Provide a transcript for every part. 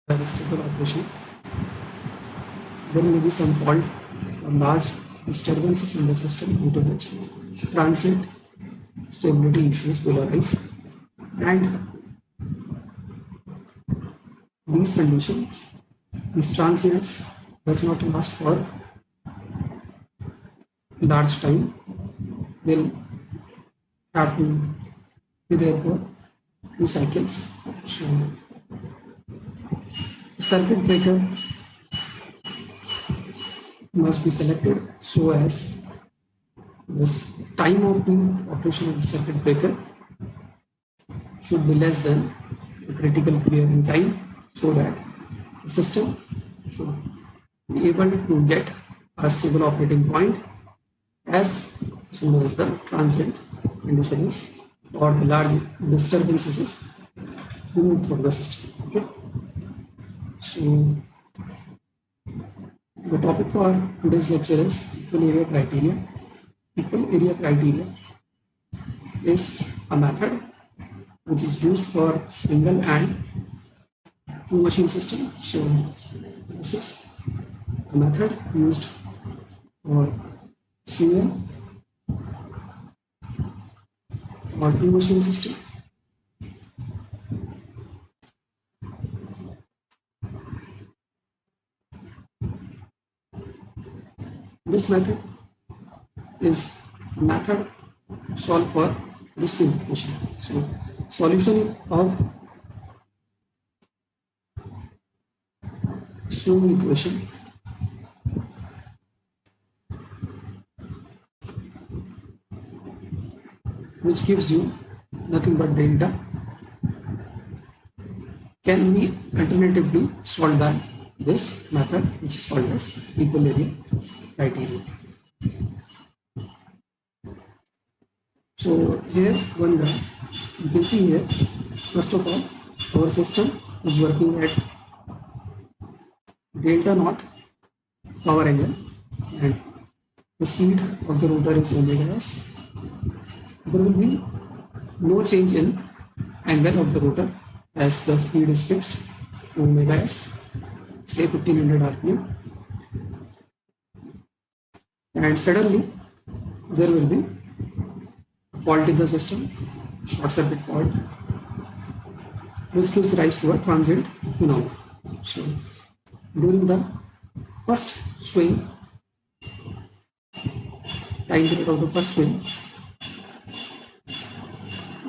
a stable operation, there may be some fault or large disturbances in the system due to which transient stability issues will arise. And these conditions, these transients, does not last for large time. They'll have to be there for few cycles. So the circuit breaker must be selected so as this time of the operation of the circuit breaker should be less than the critical clearing time, so that the system should be able to get a stable operating point as soon as the transient condition is or the large disturbances is removed from the system. Okay. So the topic for today's lecture is equal area criteria. Equal area criteria is a method which is used for single and two machine system. So this is a method used for single or two machine system. This method is a method to solve for this equation. So solution of swing equation which gives you nothing but delta can be alternatively solved by this method, which is called as equal area criteria. So here one graph, you can see here, first of all, our system is working at delta naught power angle and the speed of the rotor is omega s. There will be no change in angle of the rotor as the speed is fixed omega s, say 1500 rpm, and suddenly there will be a fault in the system, short circuit fault, which gives rise to a transient phenomenon. So during the first swing, time period of the first swing,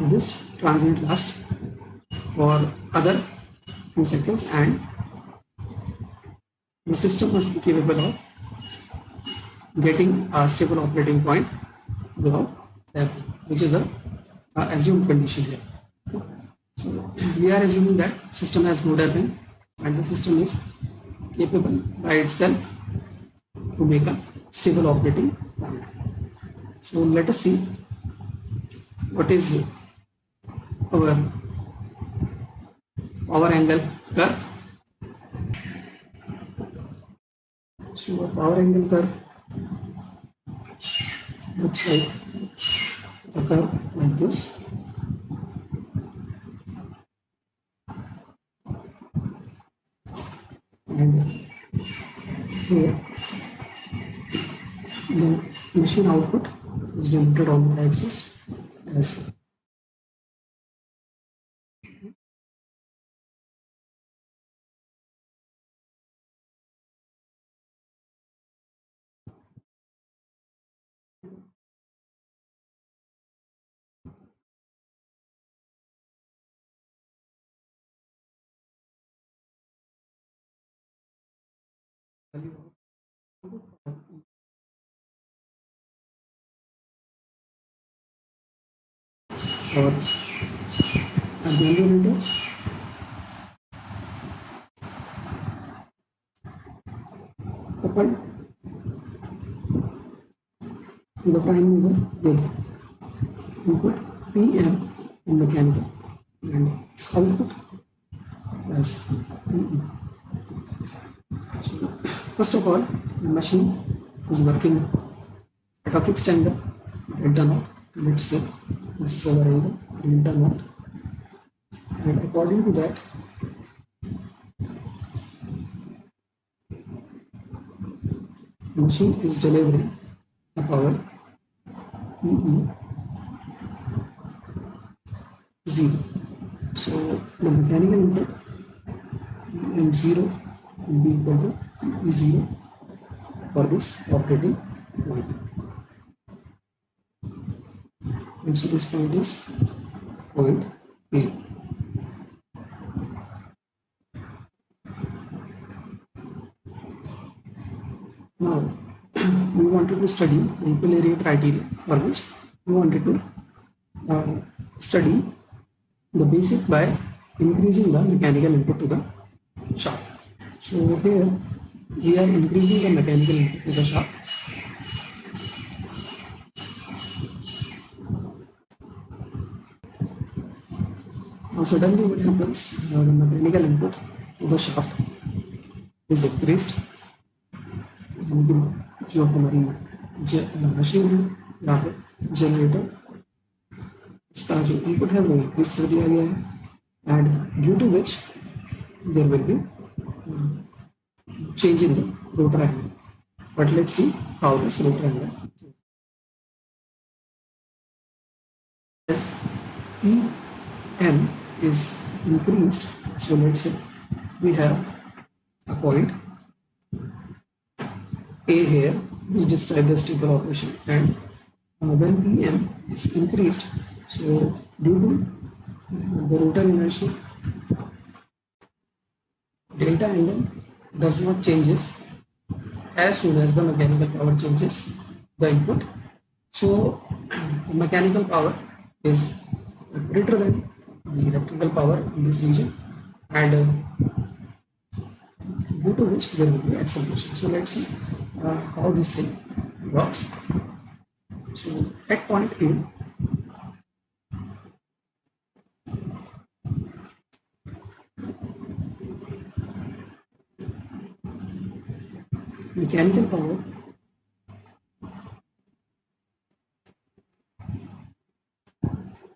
this transient lasts for other few seconds and the system must be capable of getting a stable operating point without damping, which is a assumed condition here. So we are assuming that system has no damping and the system is capable by itself to make a stable operating point. So let us see what is our power angle curve. So our power angle curve looks like a curve like this. And here the machine output is denoted on the axis as or a generator coupled to the prime mover with input PM in mechanical and its output as PE. So first of all, the machine is working at a fixed angle, delta naught. Let's say this is our angle, delta naught, and according to that, machine is delivering the power PE 0. So the mechanical input M0 will be equal to PE0 for this operating point. And so this point is point A. Now we wanted to study the equilibrium criteria, for which we wanted to study the basic by increasing the mechanical input to the shaft. So here we are increasing the mechanical input to the shaft. Now suddenly what happens, the mechanical input to the shaft is increased. जो हमारी machine है यहाँ पे generator, उसका जो input है वो increase कर दिया गया है, and due to which there will be change in the rotor angle. But let's see how this rotor angle. As Em is increased, so let's say we have a point A here which describes the stable operation, and when Pm is increased, so due to the rotor inertia, delta angle does not changes as soon as the mechanical power changes the input. So mechanical power is greater than the electrical power in this region, and due to which there will be acceleration. So let's see how this thing works. So at point A, mechanical power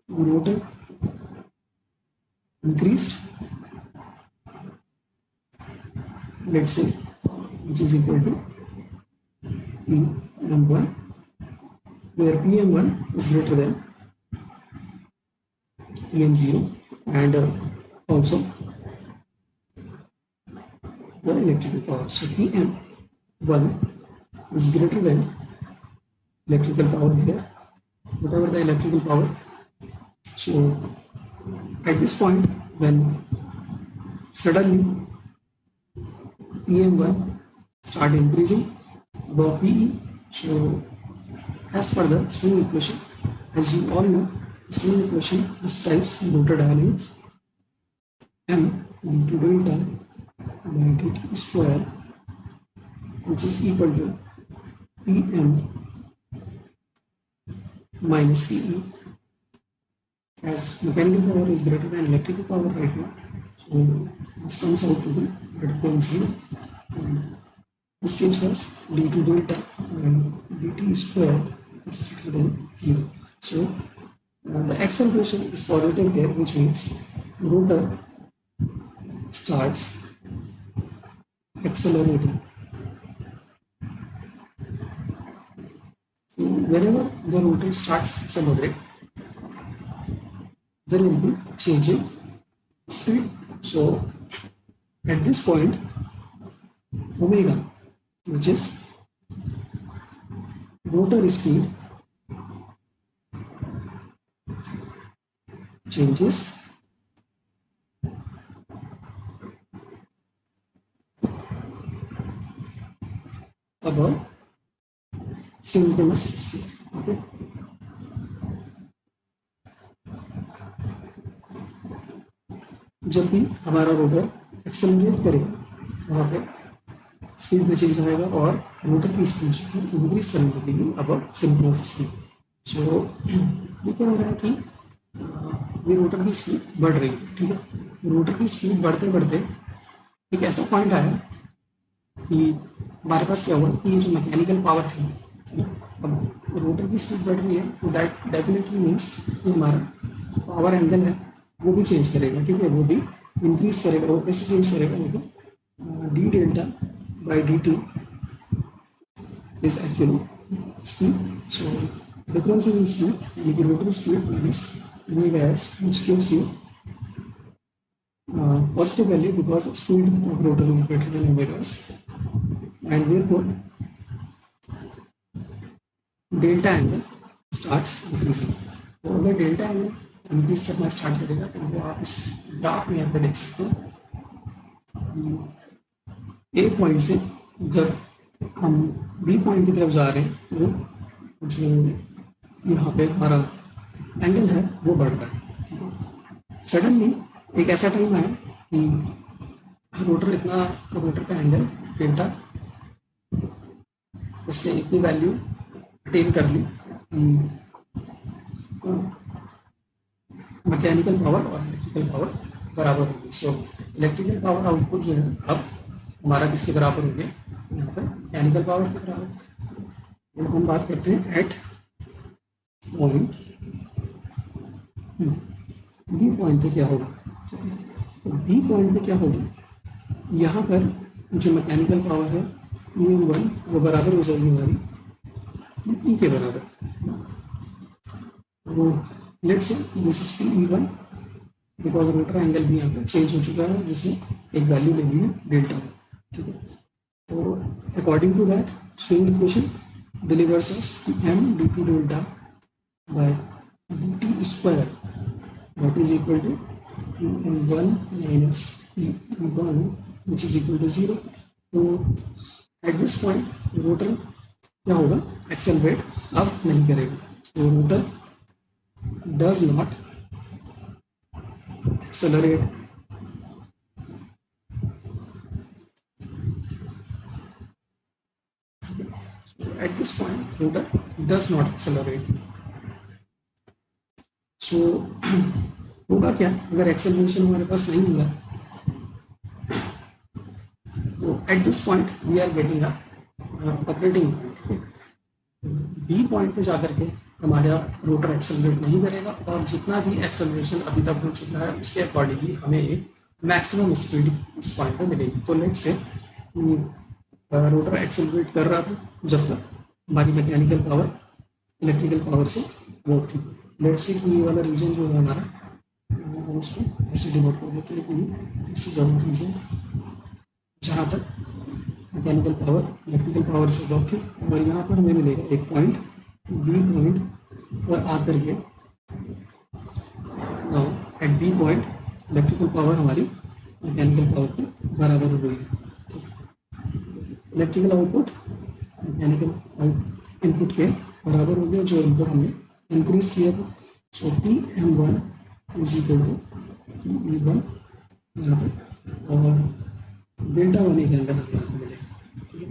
rotor increased, let's say, which is equal to Pm1, where Pm1 is greater than Pm0, and also the electrical power. So Pm1 is greater than electrical power here, whatever the electrical power. So at this point, when suddenly Pm1 start increasing above PE, so as per the swing equation, as you all know, the swing equation describes rotor dynamics. M into delta by dt square, which is equal to Pm minus PE, as mechanical power is greater than electrical power right now. So this comes out to be at 0.0, and this gives us d2 delta and dt square is greater than 0. So the acceleration is positive here, which means rotor starts accelerating. So whenever the rotor starts accelerating, there will be change in speed. So at this point, omega, which is rotor speed, changes above synchronous speed. Okay. जब भी हमारा rotor accelerate करेगा, वहाँ पे speed में change आएगा और rotor की स्पीड जो है इंक्रीज करने लगेगी अबव सिंक्रोनस स्पीड. सो ये क्या हो रहा है कि ये रोटर की स्पीड बढ़ रही है, ठीक है. रोटर की स्पीड बढ़ते बढ़ते एक ऐसा पॉइंट आया कि हमारे पास क्या हुआ कि ये जो मैकेनिकल पावर थी, अब रोटर की स्पीड बढ़ रही है, तो दैट डेफिनेटली मीन्स कि हमारा पावर एंगल है वो भी चेंज करेगा, ठीक है, वो भी इंक्रीज करेगा. वो कैसे चेंज करेगा, देखो, D delta by D T is actually speed. So difference in speed, rotor speed minus omega s, which gives you positive value because speed of rotor is greater than omega s, and therefore delta angle starts increasing. तो अगर delta angle increase करना start करेगा तो वो आप इस graph में यहाँ पे देख सकते हो। ए पॉइंट से जब हम बी पॉइंट की तरफ जा रहे हैं तो जो यहाँ पे हमारा एंगल है वो बढ़ रहा है। सडनली एक ऐसा टाइम आया कि रोटर का एंगल डेल्टा उसने इतनी वैल्यू अटेन कर ली, मैकेनिकल पावर और इलेक्ट्रिकल पावर बराबर होगी। सो इलेक्ट्रिकल पावर आउटपुट जो है अब हमारा किसके बराबर हो गया, यहाँ पर मैकेनिकल पावर के बराबर। तो हम बात करते हैं एट पॉइंट बी पॉइंट पे क्या होगा। तो बी पॉइंट पे क्या होगा, यहाँ पर जो मैकेनिकल पावर है U1 वो बराबर हो जाएगी हमारी E के बराबर। तो let's say this is P1 because rotor angle भी यहाँ पर चेंज हो चुका है जिसने एक वैल्यू ले ली है डेल्टा। ठीक है, तो according to that swing equation delivers us m dt delta by dt square, that is equal to m1 minus e1 which is equal to 0. तो at this point रोटर क्या होगा, एक्सेलरेट अब नहीं करेगा। so rotor does not accelerate. At this point rotor does not accelerate. So होगा क्या, अगर acceleration हमारे पास नहीं होगा तो at this point we are getting operating point. B point पे जाकर के हमारा रोटर एक्सेलरेट नहीं करेगा और जितना भी एक्सेलरेशन अभी तक हो चुका है उसके अकॉर्डिंगली हमें एक मैक्सिमम स्पीड इस पॉइंट पे मिलेगी। तो लेट से रोटर एक्सेलरेट कर रहा था जब तक हमारी मैकेनिकल पावर इलेक्ट्रिकल पावर से वो थी। लेट से कि ये वाला रीजन जो है हमारा, हम उसको ऐसे डिनोट कर देते हैं कि दिस इज आवर रीजन जहाँ तक मैकेनिकल पावर इलेक्ट्रिकल पावर से बहुत थी। और यहाँ पर हमें मिलेगा एक पॉइंट बी पॉइंट पर आकर के at B point electrical power हमारी मैकेनिकल पावर के बराबर हो गई है। इलेक्ट्रिकल आउटपुट मैकेनिकल इनपुट के बराबर हो गया जो इनपुट हमने इंक्रीज किया था। So P M one is equal to P one यहाँ पर और डेल्टा वन एक एंगल हमें यहाँ पर मिलेगा। ठीक है,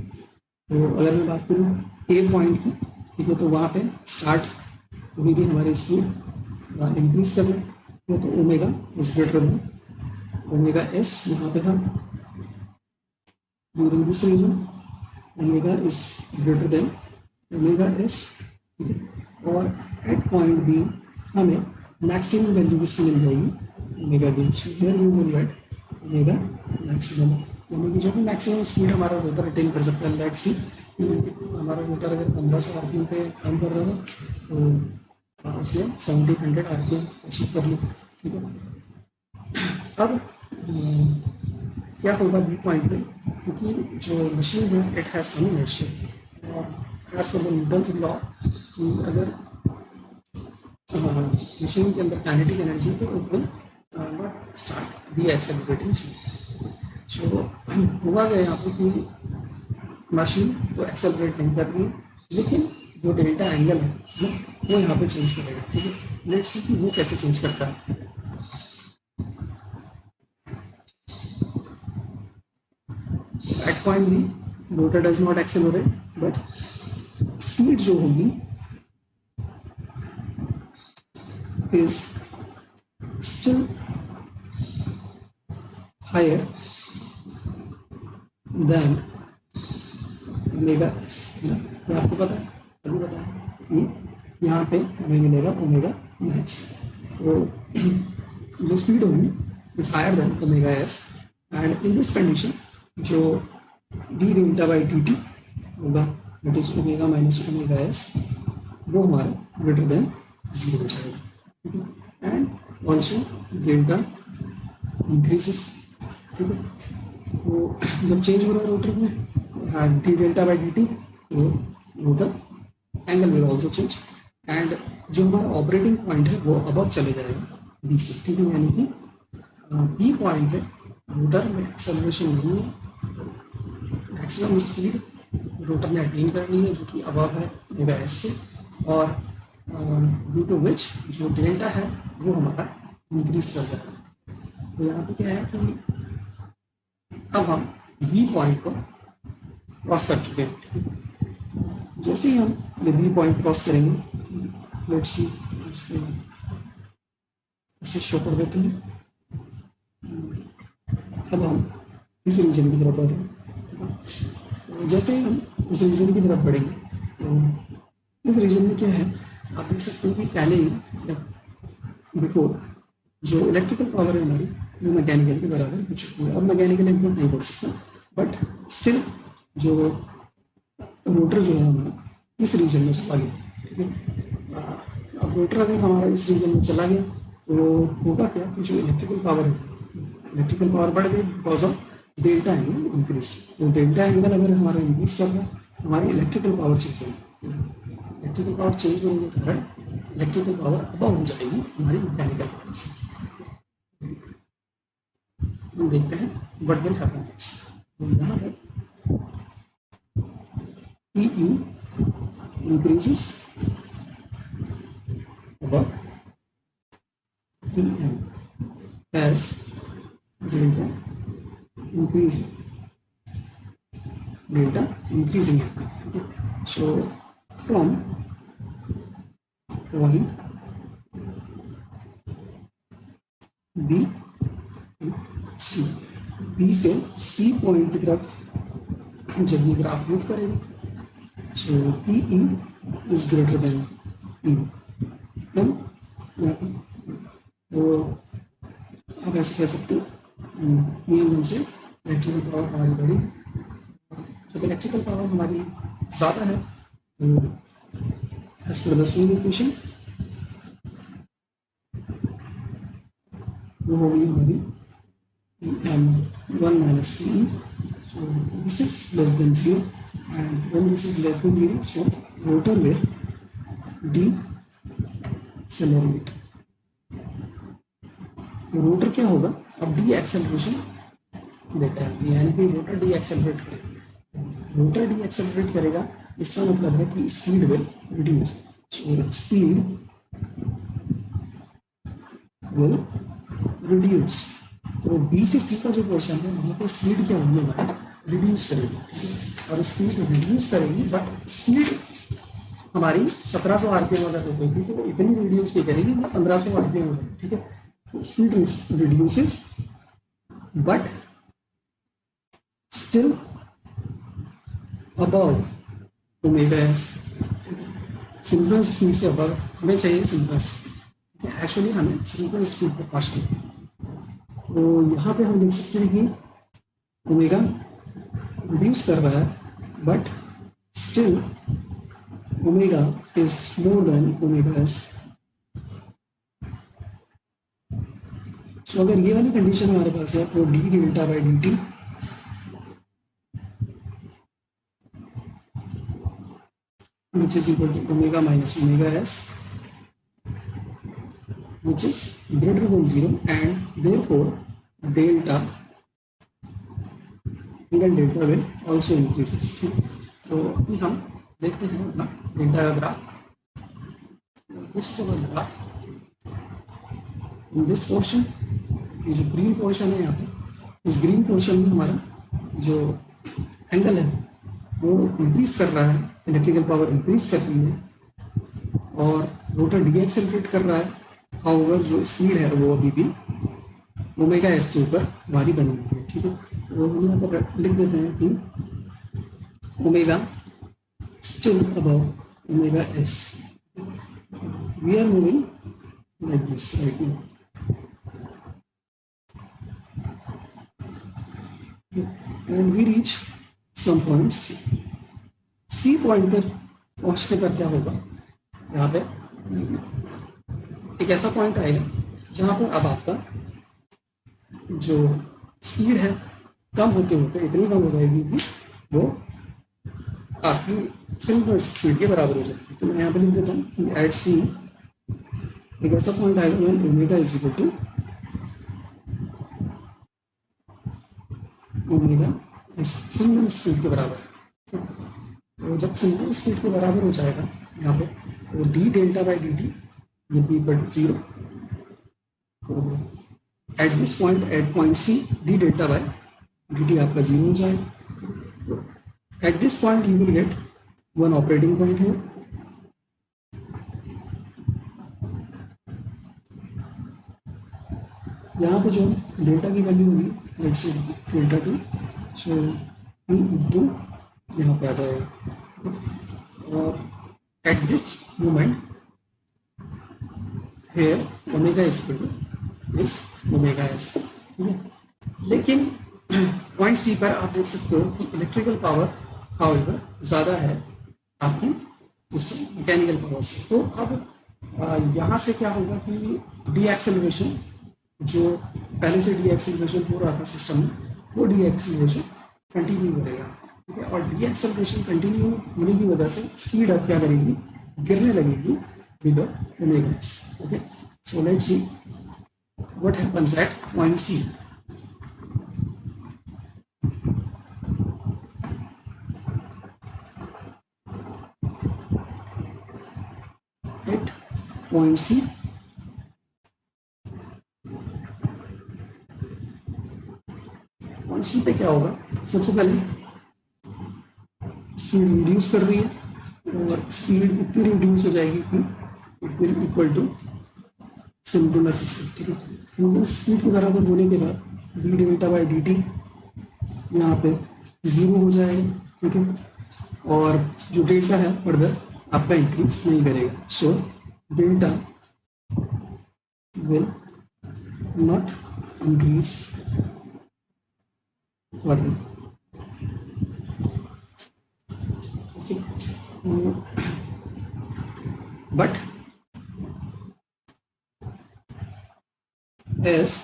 तो अगर मैं बात करूँ ए पॉइंट की, ठीक है, तो वहाँ पे स्टार्ट हुई थी हमारी स्पीड इंक्रीज करना है तो omega is greater than omega S. यहाँ पे हम during this region omega is greater than omega S. और एट पॉइंट बी हमें मैक्सिमम वैल्यू किसकी मिल जाएगी, omega B. So here we will get omega maximum, यानी कि जो भी मैक्सिमम स्पीड हमारा रोटर अटेन कर सकता है। लेट्स सी हमारा रोटर अगर 1500 आरपीएम पे काम कर रहा है तो उसने 1700 आरपीएम अचीव कर ली। ठीक है, अब क्या होगा बी पॉइंट पे, क्योंकि जो मशीन है इट हैज सम इनर्शिया और as per the Newton's law कि अगर मशीन के अंदर काइनेटिक एनर्जी है तो it will not start reaccelerating. So हुआ गया यहाँ पे कि मशीन तो एक्सेलरेट नहीं कर रही लेकिन जो डेल्टा एंगल है वो यहाँ पे चेंज करेगा। ठीक है, लेट्स सी कि वो कैसे चेंज करता है। At point B rotor does not accelerate but speed जो होगी is still higher than omega S. ये आपको पता है, अभी बताया कि यहाँ पे हमें मिलेगा ओमेगा मैक्स। तो जो स्पीड होगी is higher than omega S and in this condition जो D delta by D T होगा that is omega minus omega S, वो हमारा ग्रेटर देन 0 हो जाएगा। एंड ऑल्सो डेल्टा इंक्रीजेस, ठीक है। तो जब चेंज हो रहा है रोटर में D delta by D T, तो rotor angle will also change, and जो हमारा ऑपरेटिंग पॉइंट है वो अबव चले जाएगा बी से, ठीक है। यानी कि बी पॉइंट पे रोटर में एक्सेलरेशन नहीं है, मैक्सिमम स्पीड रोटर ने अटेन करनी है जो कि अबव है ओमेगा एस से, और ड्यू टू विच जो डेल्टा है वो हमारा इंक्रीज कर जाएगा। तो यहाँ पे क्या है कि अब हम बी पॉइंट को क्रॉस कर चुके हैं, ठीक है। जैसे ही हम ये बी पॉइंट क्रॉस करेंगे, लेट्स सी, उसको ऐसे शो कर देते हैं। अब हम इस रीजन की तरफ बढ़ रहे हैं। जैसे ही हम इस रीजन की तरफ बढ़ेंगे, तो इस रीजन में क्या है, आप देख सकते हो कि पहले ही बिफोर जो इलेक्ट्रिकल पावर है हमारी वो मैकेनिकल के बराबर हो चुकी है। अब मैकेनिकल इनपुट नहीं बढ़ सकता, बट स्टिल जो रोटर जो है हमारा इस रीजन में चला गया, ठीक है। अब रोटर अगर हमारा इस रीजन में चला गया तो होगा क्या कि जो इलेक्ट्रिकल पावर है, इलेक्ट्रिकल पावर बढ़ गई because of delta angle increase. तो डेल्टा एंगल अगर हमारा इंक्रीज कर रहा है, हमारी इलेक्ट्रिकल पावर चेंज होगी। इलेक्ट्रिकल पावर चेंज होने के कारण इलेक्ट्रिकल पावर अबव हो जाएगी हमारी मैकेनिकल पावर से। हम देखते हैं व्हाट विल हैपन नेक्स्ट। तो यहाँ पर P U increases above Pm as delta increasing, okay. So from point B to C, B से C पॉइंट की तरफ जब ये ग्राफ मूव करेगा, so P E is greater than P M. तो आप ऐसे कह सकते हो पी एम से इलेक्ट्रिकल पावर हमारी बड़ी, जब इलेक्ट्रिकल पावर हमारी ज़्यादा है तो as per the swing equation वो होगी हमारी M one minus P E. So this is less than 0, and when this is less than 0, so rotor will decelerate. Rotor क्या होगा, अब डी एक्सेलरेशन देता है, यानी कि रोटर डी एक्सेलरेट करेगा। रोटर डी एक्सेलरेट करेगा इसका मतलब है कि speed will reduce. Speed will reduce. तो बी से सी का जो पोर्शन है वहाँ पे स्पीड क्या होगी हमारी, रिड्यूस करेगी, ठीक है। और स्पीड रिड्यूस करेगी, बट स्पीड हमारी 1700 आरपीएम अगर हो गई थी तो वो इतनी रिड्यूस नहीं करेगी, वो 1500 आरपीएम हो जाएगी, ठीक है। Speed reduces but still above omega S. Simplest speed से अबव हमें चाहिए सिंपलेस्ट, एक्चुअली हमें सिंपल स्पीड पर पास करना। तो यहाँ पे हम देख सकते हैं कि ओमेगा रिड्यूस कर रहा है, but still omega is more than omega S. So अगर ये वाली कंडीशन हमारे पास है तो D delta by D T which is equal to omega minus omega s, which is greater than 0, and therefore delta angle delta will also increases, ठीक है। तो अभी हम देखते हैं अपना डेल्टा का graph. This is our graph in this portion. ये जो ग्रीन पोर्शन है यहाँ पे, इस ग्रीन पोर्शन में हमारा जो एंगल है वो इंक्रीज कर रहा है, इलेक्ट्रिकल पावर इंक्रीज कर रही है, और रोटर डी एक्सेलरेट कर रहा है। हाउएवर जो स्पीड है वो अभी भी ओमेगा एस से ऊपर हमारी बनी हुई है, ठीक है। तो हम यहाँ पर लिख देते हैं कि omega still above omega S. We are moving like this right now, and we reach some point C. C point पर पहुंचने पर क्या होगा, यहाँ पे एक ऐसा पॉइंट आएगा जहाँ पर अब आपका जो स्पीड है कम होते होते इतनी कम हो जाएगी कि वो आपकी सिंक्रोनस स्पीड के बराबर हो जाएगी। तो मैं यहाँ पे लिख देता हूँ कि एट सी एक ऐसा पॉइंट आएगा when omega is equal to omega synchronous speed के बराबर। तो जब सिंक्रोनस स्पीड के बराबर हो जाएगा यहाँ पे, तो D delta by D T will be equal to 0। At this point, at point C, D delta by D T आपका 0 हो जाएगा। At this point you will get one operating point है, यहाँ पे जो डेल्टा की वैल्यू होगी let's say delta 2, so two into यहाँ पे आ जाएगा। और at this moment here omega is equal to this omega S, ठीक है। लेकिन पॉइंट सी पर आप देख सकते हो कि इलेक्ट्रिकल पावर हाउएवर ज़्यादा है आपकी इससे मैकेनिकल पावर से। तो अब यहाँ से क्या होगा कि डी एक्सेलरेशन जो पहले से डी एक्सेलरेशन हो रहा था सिस्टम में, वो डी एक्सेलरेशन कंटिन्यू करेगा, ठीक है। और डी एक्सेलरेशन कंटिन्यू होने की वजह से स्पीड अब क्या करेगी, गिरने लगेगी below omega S, okay. So let's see what happens at point C. At point C C पे क्या होगा, सबसे पहले स्पीड रिड्यूस कर रही है और स्पीड इतनी रिड्यूस हो जाएगी कि it will equal to synchronous speed, ठीक है। सिंक्रोनस स्पीड के बराबर होने के बाद D delta by D T यहाँ पे 0 हो जाएगा, ठीक है। और जो डेल्टा है फर्दर आपका इंक्रीज नहीं करेगा, so delta will not increase further, okay. But as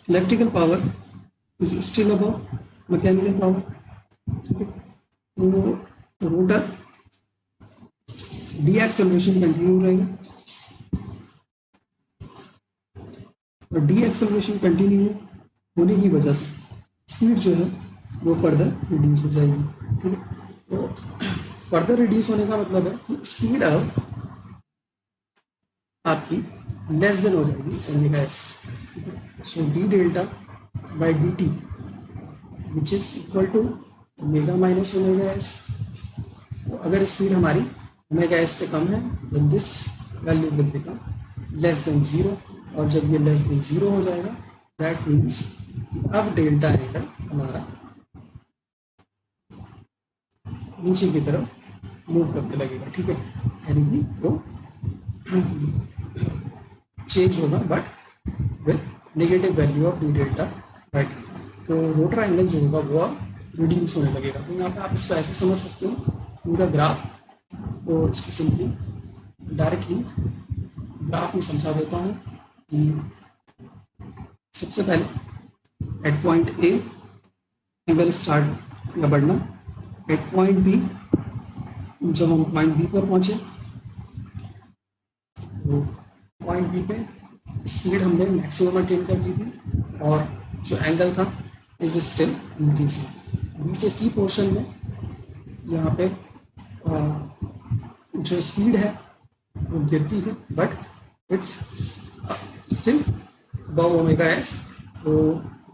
electrical power is still above mechanical power, okay. तो रोटर डी एक्सेलरेशन कंटिन्यू रहेगा और डी एक्सेलरेशन कंटिन्यू होने की वजह से स्पीड जो है वो फर्दर रिड्यूस हो जाएगी, ठीक है। तो फर्दर रिड्यूस होने का मतलब है कि स्पीड अब आपकी लेस देन हो जाएगी ओमेगा एस, ठीक है। So D delta by D T which is equal to omega minus omega S. तो अगर स्पीड हमारी ओमेगा एस से कम है then this value will become less than 0, और जब ये लेस देन 0 हो जाएगा दैट मीन्स अब डेल्टा एंगल हमारा नीचे की तरफ मूव करने लगेगा, ठीक है। यानी कि वो चेंज होगा but with negative value of D delta by D. तो रोटर एंगल जो होगा वो अब रिड्यूस होने लगेगा। तो यहाँ पे आप इसको ऐसे समझ सकते हो पूरा ग्राफ, तो इसको सिंपली डायरेक्टली ग्राफ में समझा देता हूँ कि सबसे पहले at point A angle start या बढ़ना, एट पॉइंट बी जब हम पॉइंट बी पर पहुंचे तो पॉइंट बी पे स्पीड हमने मैक्सिमम अटेन कर ली थी और जो एंगल था इज स्टिल इंक्रीजिंग। बी से सी पोर्शन में यहाँ पे जो स्पीड है वो गिरती है but it's still above omega S. तो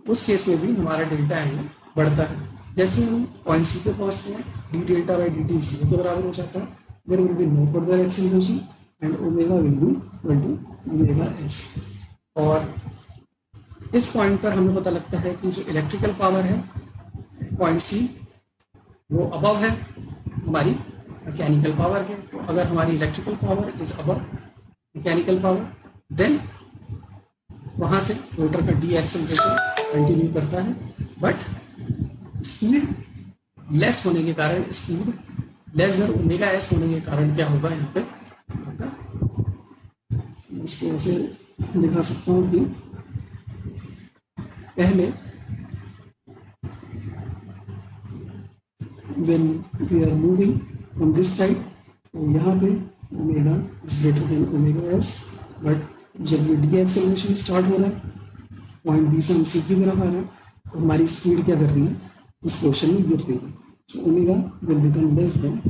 उस केस में भी हमारा डेल्टा एंगल बढ़ता है। जैसे हम पॉइंट सी पे पहुंचते हैं D delta by D T 0 के बराबर हो जाता है, there will be no further acceleration and omega will be equal to omega S. और इस पॉइंट पर हमें पता लगता है कि जो इलेक्ट्रिकल पावर है पॉइंट सी वो अबव है हमारी मैकेनिकल पावर के। तो अगर हमारी electrical power is above mechanical power then वहाँ से रोटर का डी एक्सेलरेशन कंटिन्यू करता है बट स्पीड लेस होने के कारण, speed less than omega S होने के कारण क्या होगा यहाँ पे आपका, इसको ऐसे दिखा सकता हूँ कि पहले when we are moving from this side, तो यहाँ पे omega is greater than omega S, but जब ये डी एक्सेलरेशन स्टार्ट हो रहा है, पॉइंट बी से हम सी की तरफ आ रहे हैं, तो हमारी स्पीड क्या कर रही है, इस पोर्शन में गिर रही है। So omega will become less then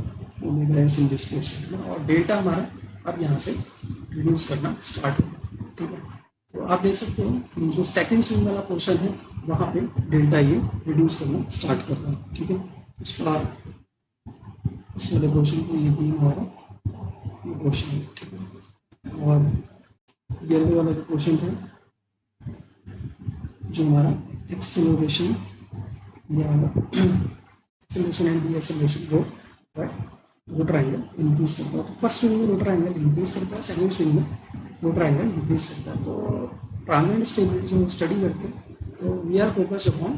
omega S in this portion, और डेल्टा हमारा अब यहाँ से रिड्यूस करना स्टार्ट होगा। ठीक है, तो आप देख सकते हो कि जो सेकंड स्विंग वाला पोर्शन है वहाँ पे डेल्टा ये रिड्यूस करना स्टार्ट कर रहा है। ठीक है, इसका इस वाले पोर्शन को ये भी हमारा ये पोर्शन है। ठीक है, और येलो वाला जो पोर्शन था, जो हमारा एक्सेलरेशन या एक्सेलरेशन एंड डी एक्सेलरेशन वो ट्राइंगल इंक्रीज करता है। तो फर्स्ट स्विंग में वो ट्राइंगल इंक्रीज करता है, सेकंड स्विंग में वो ट्राइंगल इंक्रीज करता है। तो ट्रांजिएंट स्टेबिलिटी जो स्टडी करते हैं, तो we are focused upon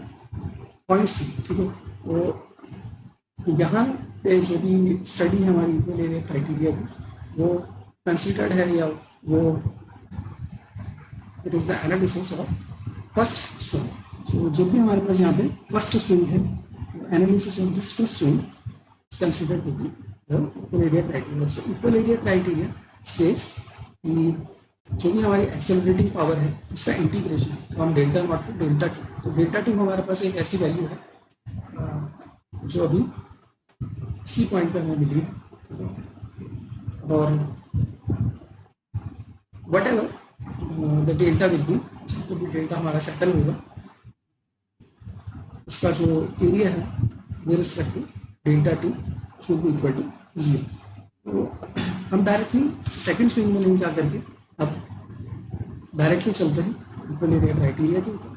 point C. ठीक है, तो यहाँ पे जो भी स्टडी है हमारी इक्वल एरिया क्राइटेरिया की, वो कंसिडर्ड है, या वो it is the analysis of first swing. So जब भी हमारे पास यहाँ पे फर्स्ट स्विंग है, analysis of this first swing is considered to be the equal area criteria. So equal area criteria says कि जो भी हमारी एक्सेलरेटिंग पावर है उसका integration from delta not to delta two. तो डेल्टा टू हमारे पास एक ऐसी वैल्यू है जो अभी इसी पॉइंट पर हमें मिली है, और what ever the delta will be, जब भी डेल्टा हमारा सेटल होगा, उसका जो एरिया है with respect to delta T should be equal to 0। तो हम डायरेक्टली सेकंड स्विंग में नहीं जा करके अब डायरेक्टली चलते हैं इक्वल एरिया क्राइटेरिया के ऊपर।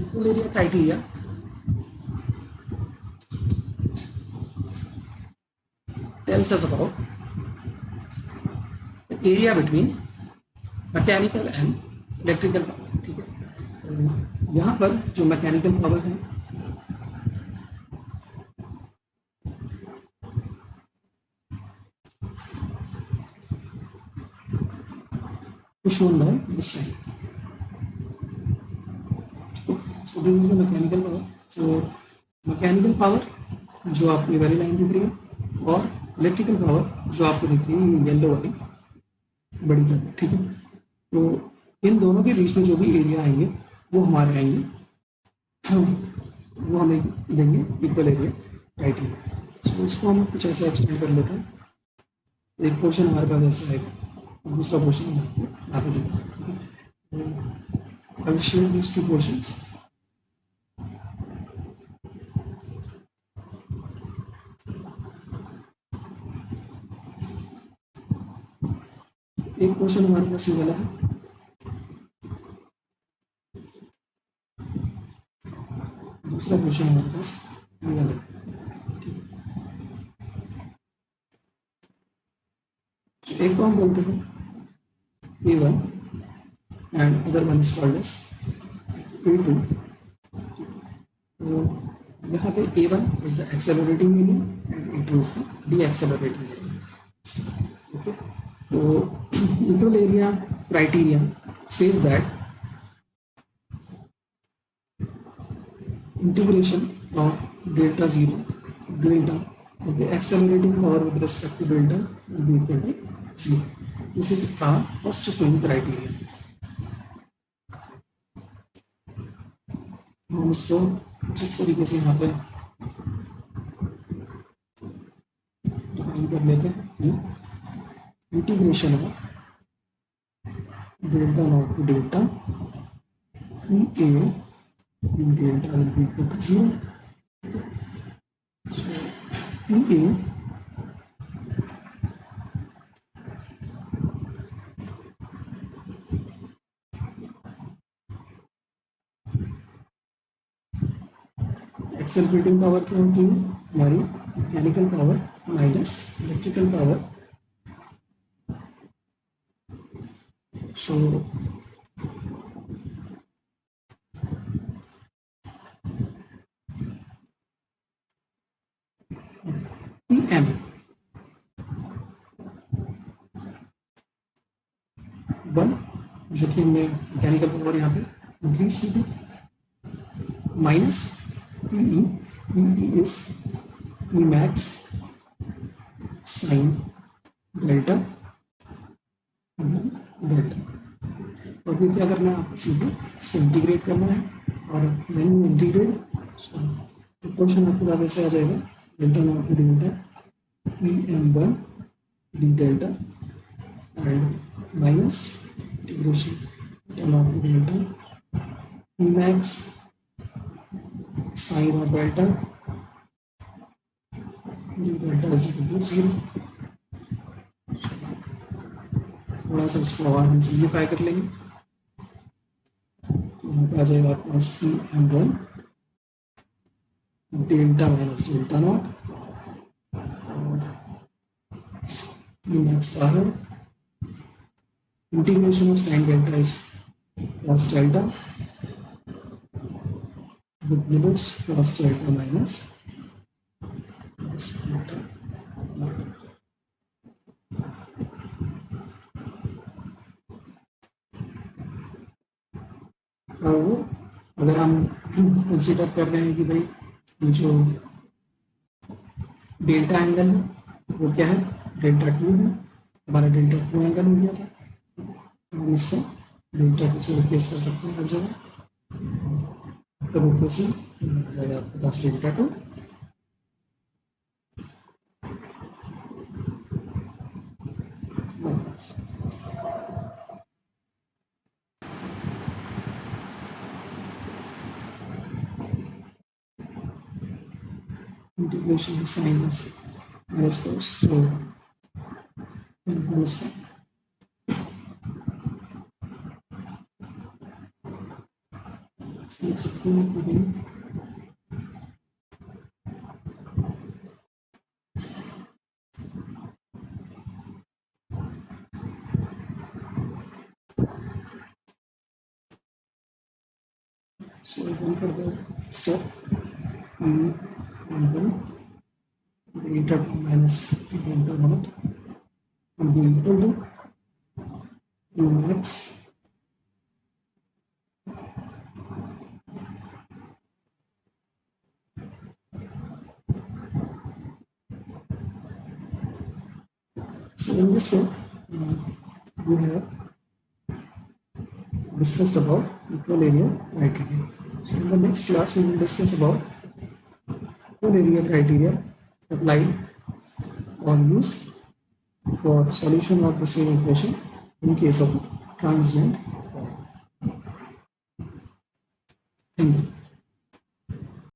Equal area criteria tells us about the area between mechanical and electrical power। ठीक है, तो यहाँ पर जो मैकेनिकल पावर है shown by this line। So this is the mechanical power। So mechanical power जो आपको वाली लाइन दिख रही है, और इलेक्ट्रिकल पावर जो आपको दिख रही है येलो वाली बड़ी कर। ठीक है, तो इन दोनों के बीच में जो भी एरिया आएंगे वो हमारे आएंगे, वो हमें देंगे इक्वल एरिया क्राइटेरिया। सो इसको हम कुछ ऐसा एक्सप्लेन कर लेते हैं। एक पोर्शन हमारे पास ऐसा आएगा, दूसरा पोर्शन यहाँ पे देखो। I will share these two portions. एक पोर्शन हमारे पास ये वाला है, दूसरा पोर्शन हमारे पास ये वाला है। एक को हम बोलते हैं A1 and other one is called as A2। तो यहाँ पे A1 is the accelerating area and A2 is the decelerating area. Okay, तो equal area criteria says that integration of delta 0 delta of the accelerating power with respect to delta will be equal to 0. This is our first swing criteria. हम इसको जिस तरीके से यहाँ पे define कर लेते हैं कि integration of delta not to delta E A delta will be equal to 0. So PA accelerating power क्या होती है हमारी, mechanical power minus electrical power. So m, one जो कि हमने मैकेनिकल पावर यहाँ पे इंक्रीज की थी, minus PE, PE is E max sine delta delta. और फिर क्या करना है आपको, सीधे इसको इंटीग्रेट करना है, और व्हेन यू इंटीग्रेट प्रोपोर्शन आपके पास ऐसे आ जाएगा, delta not to delta PM1 D delta and minus integration delta not to delta E max sine of delta D delta is equal to 0। थोड़ा सा इसको और हम सिम्प्लीफाई कर लेंगे, तो यहाँ पे आ जाएगा आपके पास PM1 delta minus delta not और मैक्स बाहर, integration of sine delta is cos delta with limits cos delta minus cos delta naught। और अगर हम कंसीडर कर रहे हैं कि भाई जो डेल्टा एंगल है वो क्या है, डेल्टा 2 है, हमारा डेल्टा 2 एंगल हो गया था, हम इसको डेल्टा 2 से रिप्लेस कर सकते हैं हर जगह, तो रिप्लेसिंग हो जाएगा आपके पास delta 2 minus integration of sine minus cos, so minus लिख सकते हैं again so again for the step E1 delta 2 minus delta naught will be equal to U max so in this way we have discussed about equal area criteria. So in the next class we will discuss about equal area criteria applied or used for solution of the same equation in case of transient form. Thank you.